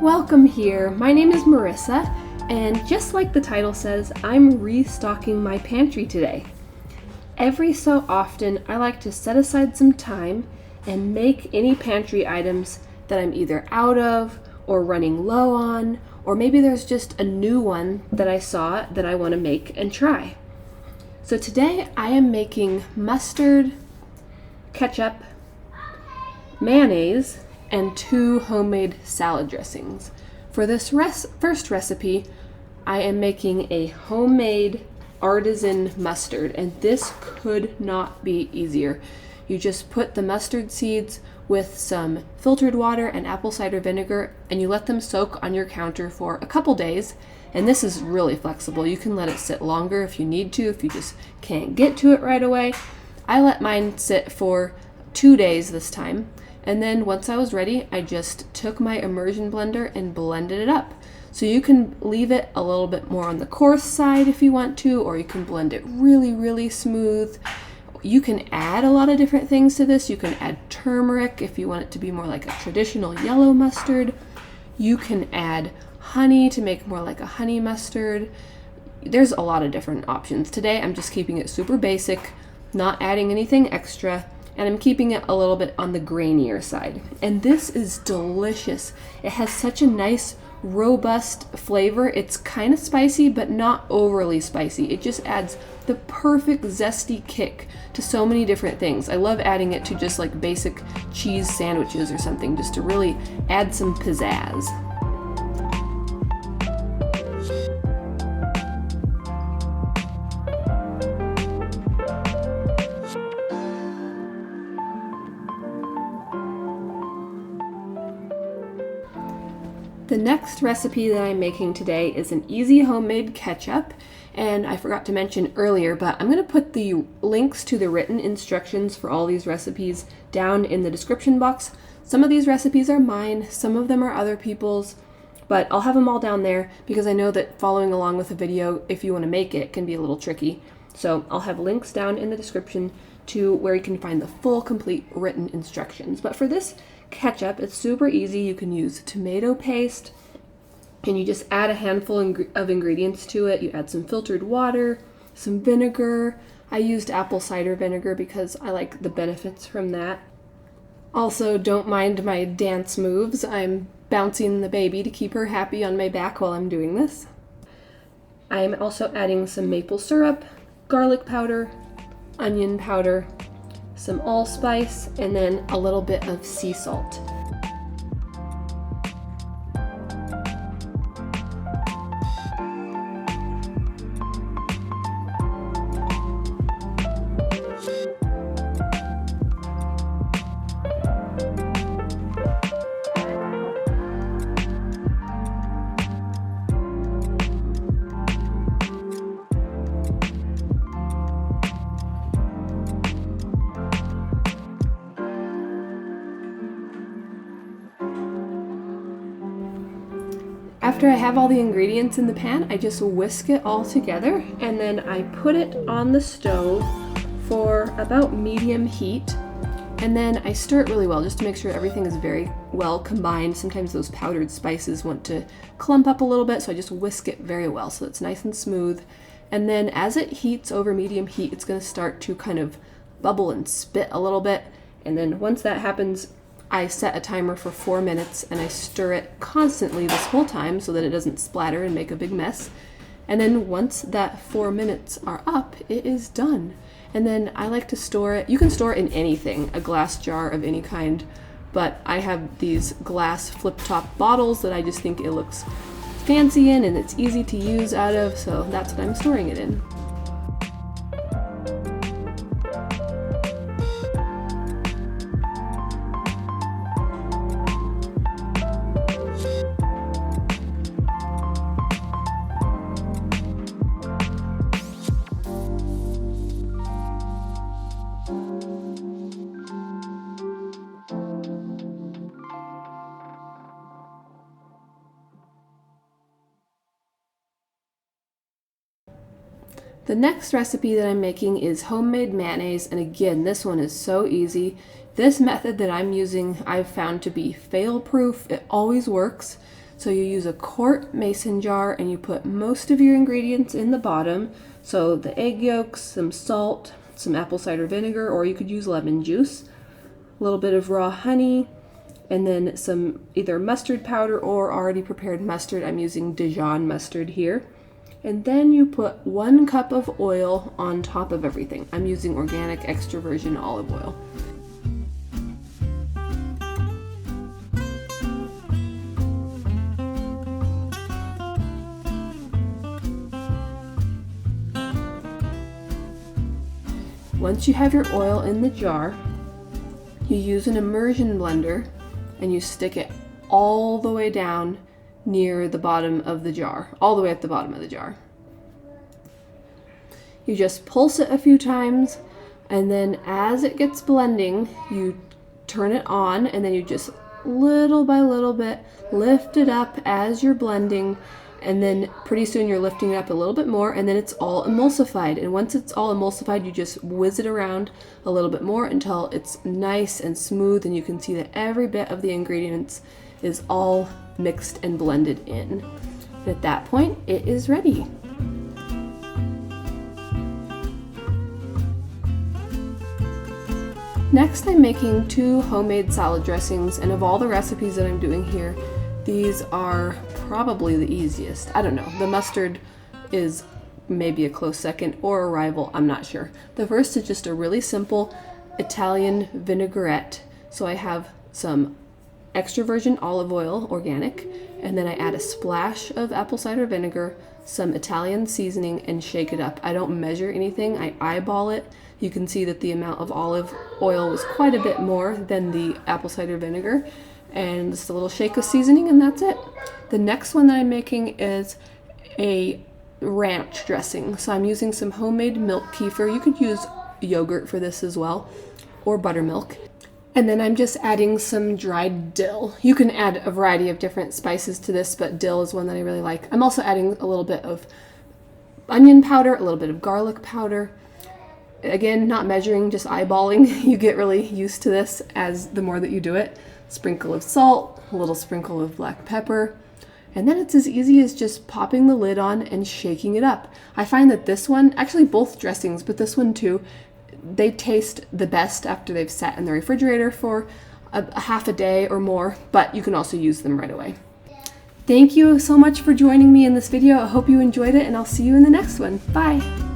Welcome here. My name is Marissa, and just like the title says, I'm restocking my pantry today. Every so often, I like to set aside some time and make any pantry items that I'm either out of or running low on, or maybe there's just a new one that I saw that I want to make and try. So today I am making mustard, ketchup, mayonnaise, and 2 homemade salad dressings. For this first recipe, I am making a homemade Artisan mustard, and this could not be easier. You just put the mustard seeds with some filtered water and apple cider vinegar, and you let them soak on your counter for a couple days. And this is really flexible. You can let it sit longer if you need to, if you just can't get to it right away. I let mine sit for 2 days this time. And then once I was ready, I just took my immersion blender and blended it up. So you can leave it a little bit more on the coarse side if you want to, or you can blend it really, really smooth. You can add a lot of different things to this. You can add turmeric if you want it to be more like a traditional yellow mustard. You can add honey to make more like a honey mustard. There's a lot of different options. Today I'm just keeping it super basic, not adding anything extra, and I'm keeping it a little bit on the grainier side. And this is delicious. It has such a nice, robust flavor. It's kind of spicy, but not overly spicy. It just adds the perfect zesty kick to so many different things. I love adding it to just like basic cheese sandwiches or something, just to really add some pizzazz. The next recipe that I'm making today is an easy homemade ketchup, and I forgot to mention earlier, but I'm going to put the links to the written instructions for all these recipes down in the description box. Some of these recipes are mine, some of them are other people's, but I'll have them all down there because I know that following along with a video, if you want to make it, can be a little tricky. So I'll have links down in the description to where you can find the full, complete written instructions. But for this ketchup, it's super easy. You can use tomato paste, and you just add a handful of ingredients to it. You add some filtered water, some vinegar. I used apple cider vinegar because I like the benefits from that. Also, don't mind my dance moves. I'm bouncing the baby to keep her happy on my back while I'm doing this. I'm also adding some maple syrup, garlic powder, onion powder, some allspice, and then a little bit of sea salt. After I have all the ingredients in the pan, I just whisk it all together, and then I put it on the stove for about medium heat, and then I stir it really well just to make sure everything is very well combined. Sometimes those powdered spices want to clump up a little bit, so I just whisk it very well so it's nice and smooth. And then as it heats over medium heat, it's going to start to kind of bubble and spit a little bit, and then once that happens, I set a timer for 4 minutes, and I stir it constantly this whole time so that it doesn't splatter and make a big mess. And then once that 4 minutes are up, it is done. And then I like to store it. You can store it in anything, a glass jar of any kind, but I have these glass flip-top bottles that I just think it looks fancy in and it's easy to use out of, so that's what I'm storing it in. The next recipe that I'm making is homemade mayonnaise, and again, this one is so easy. This method that I'm using I've found to be fail-proof. It always works. So you use a quart mason jar and you put most of your ingredients in the bottom. So the egg yolks, some salt, some apple cider vinegar, or you could use lemon juice, a little bit of raw honey, and then some either mustard powder or already prepared mustard. I'm using Dijon mustard here. And then you put 1 cup of oil on top of everything. I'm using organic extra virgin olive oil. Once you have your oil in the jar, you use an immersion blender and you stick it all the way down near the bottom of the jar, all the way at the bottom of the jar. You just pulse it a few times, and then as it gets blending, you turn it on, and then you just little by little bit lift it up as you're blending, and then pretty soon you're lifting it up a little bit more, and then it's all emulsified. And once it's all emulsified, you just whiz it around a little bit more until it's nice and smooth, and you can see that every bit of the ingredients is all mixed and blended in. And at that point, it is ready. Next, I'm making 2 homemade salad dressings, and of all the recipes that I'm doing here, these are probably the easiest. I don't know, the mustard is maybe a close second or a rival, I'm not sure. The first is just a really simple Italian vinaigrette. So I have some extra virgin olive oil, organic, and then I add a splash of apple cider vinegar, some Italian seasoning, and shake it up. I don't measure anything, I eyeball it. You can see that the amount of olive oil was quite a bit more than the apple cider vinegar, and just a little shake of seasoning, and that's it. The next one that I'm making is a ranch dressing. So I'm using some homemade milk kefir. You could use yogurt for this as well, or buttermilk. And then I'm just adding some dried dill. You can add a variety of different spices to this, but dill is one that I really like. I'm also adding a little bit of onion powder, a little bit of garlic powder. Again, not measuring, just eyeballing. You get really used to this as the more that you do it. Sprinkle of salt, a little sprinkle of black pepper, and then it's as easy as just popping the lid on and shaking it up. I find that this one, actually both dressings, but this one too, they taste the best after they've sat in the refrigerator for a half a day or more, but you can also use them right away. Thank you so much for joining me in this video. I hope you enjoyed it, and I'll see you in the next one. Bye!